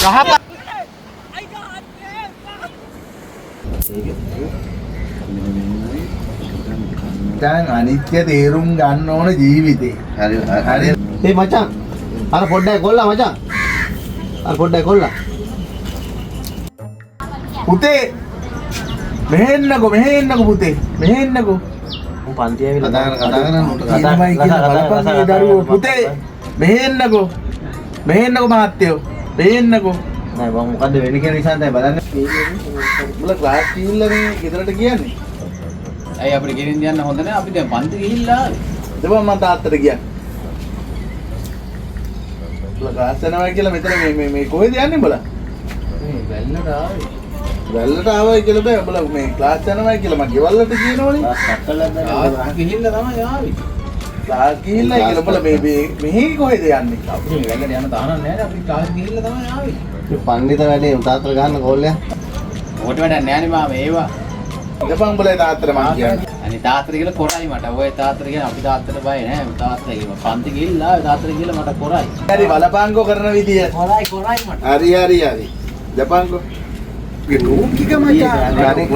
ගහපන්. දැන් අනිත්‍ය තේරුම් ගන්න ඕන ජීවිතේ. හරි හරි. ඒ මචං අර පොඩ්ඩක් කොල්ලා මචං. අර පොඩ්ඩක් කොල්ලා. පුතේ මෙහෙන්නකෝ පුතේ. මෙහෙන්නකෝ. මම පන්ති ඇවිල්ලා කතා කරන්නේ බලපන් දරුවෝ පුතේ මෙහෙන්නකෝ. මෙහෙන්නකෝ මහත්තයෝ. මෙහෙන්නකෝ. නෑ මම මොකද්ද වෙන්නේ කියන නිසා දැන් බලන්න. උඹලා ක්ලාස් ගිහිල්ලා මේ ගෙදරට කියන්නේ. ඇයි අපිට ගෙනින් යන්න හොඳ නැහැ. අපි දැන් පන්ති ගිහිල්ලා ආවේ. දෙපන් මම තාත්තට කියන්නේ. උඹලා ක්ලාස් යනවා කියලා මෙතන මේ කොහෙද යන්නේ උඹලා? මේ වැල්ලට ආවේ. වැල්ලට ආවයි කියලා බෑ. උඹලා මේ ක්ලාස් යනවා කියලා මම ගෙවල්ලට කියනවනේ. ආ ගිහිල්ලා තමයි ආවේ. ක්ලාස් ගිහිල්ලා කියලා උඹලා මේ මෙහි කොහෙද යන්නේ? අපි මේ වැල්ලට යන දානක් නැහැ. අපි ක්ලාස් ගිහිල්ලා තමයි ආවේ. පණ්ඩිත වැඩේ තාත්තට ගන්න කෝල්ලයක්. ඔකට වැඩක් නැහැ නේ මාම ඒවා. දෙපන් උඹලා තාත්තට මං කියන්නේ. අනේ තාත්තට කියලා කොරයි මට. ඔය තාත්තට කියන අපි තාත්තට බය නෑ. තාත්තා කියව පන්ති ගිහිල්ලා තාත්තට කියලා මට කොරයි. හරි බලපංකෝ කරන විදිය. කොරයි මට. හරි. දෙපංකෝ. ඒ නෝකික මචං.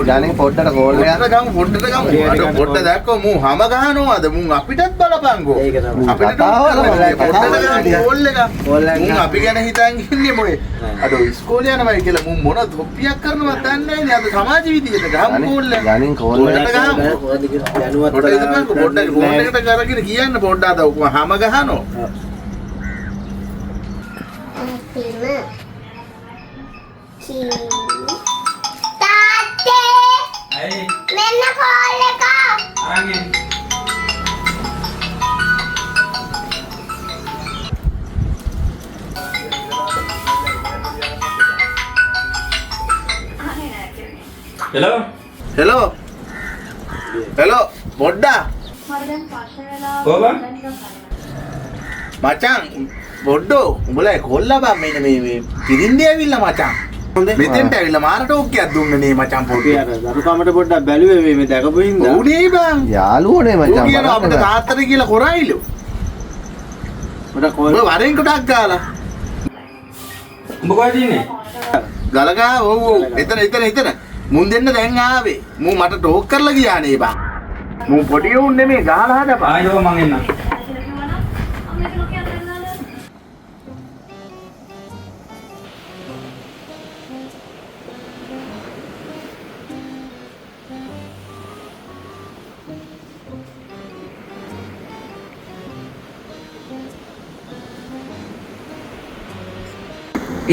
ගානේ පොඩ්ඩට කෝල්ලයක්. පොඩ්ඩට ගමු. අර පොඩ්ඩ දැක්කෝ මූ හැම ගහනවාද? මූ අපිටත් බලපංකෝ. ඒක තමයි. අපිට කෝල් එක. මූ අපි ගැන හිතන් ඉන්නේ මොයේ. අද ඉස්කෝලේ යනවා කියලා මූ මොන තොප්පියක් කරනවද දන්නේ නැහැ. අද සමාජ විදියට ගහමු කෝල් එක. ගානේ කෝල්ලයක් පොඩ්ඩක් ෆෝන් එකට කරගෙන කියන්න පොඩ්ඩක් අද හැම ගහනවා. තාත්තේ මෙන්න කෝල් එක අරන් හෙලෝ පොඩ්ඩා මචං පොඩ්ඩෝ උඹලා කොල්ලා බං මෙන්න මේ පිරින්දේ ඇවිල්ලා මචං මෙතෙන්ට ඇවිල්ලා මාර ටෝක්කියක් දුන්නේ නේ මචං පොඩ්ඩේ දරුකමට පොඩ්ඩක් බැලුවේ මේ දැකපු හින්දා උනේ බං යාළුවනේ මචං ඌ කියනවා අපිට තාත්තට කියලා කොරයිලු මට කෝල් උඹ වරෙන් කොටක් ගාලා උඹ කොහෙද ඉන්නේ? ගලගා ඔව් එතන මුන් දෙන්න දැන් ආවේ මූ මට ටෝක් කරලා ගියා නේ බං මූ පොඩි උන් නෙමේ ගහලා හදපන් ආයෝ මං එන්නම්.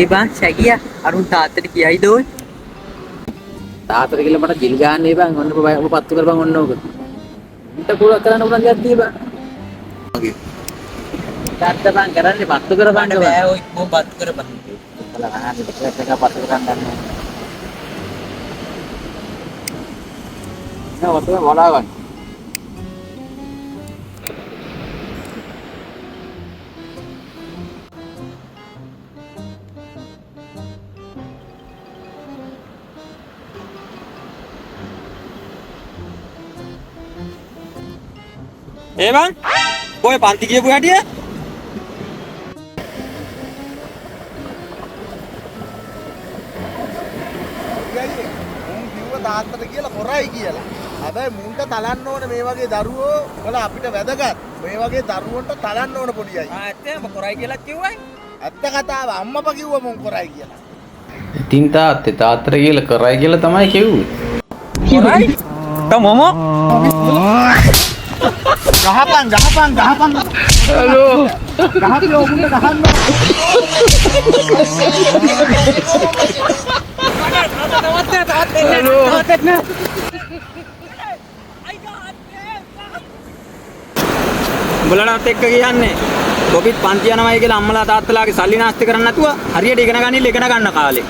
ඒ බං සැකියා අරුන් තාත්තට කියයිද ඔය? තාත්තට කියලා මට ජිල් ගන්න බං. ඔන්න ඔබ පත්තු කරපන් ඔන්න ඕක. උන්ට කුලක් කරන්න උනන් දෙයක් තියපන්. තාත්ත බං කරන්නේ පත්තු කරපන් බෑ ඔය මොම් පත්තු කරපන්. බලන්න ටිකට් එක පත්තු කරන්න ගන්න. නෑ වතුර වලාගන්න. ඒ බං ඔය පන්ති කියපු හැටිය මුන් කිව්ව තාත්තට කියලා කොරයි කියලා. හැබැයි මුන්ට තලන්න ඕන මේ වගේ දරුවෝ වල අපිට වැදගත්. මේ වගේ දරුවන්ට තලන්න ඕන පොඩි අය. ඇත්තම කොරයි කියලා කිව්වයි. ඇත්ත කතාව අම්මපා කිව්ව මුන් කොරයි කියලා. ඉතින් තාත්තට කියලා කරයි කියලා තමයි කිව්වේ. කොරයි? තමම ගහපන් හලෝ ගහපියෝ මුන්න ගහන්න උඹලටත් එක්ක කියන්නේ කොපිත් පන්ති යනවායි කියලා අම්මලා තාත්තලාගේ සල්ලි නාස්ති කරන්නේ නැතුව හරියට ඉගෙන ගන්න කාලේ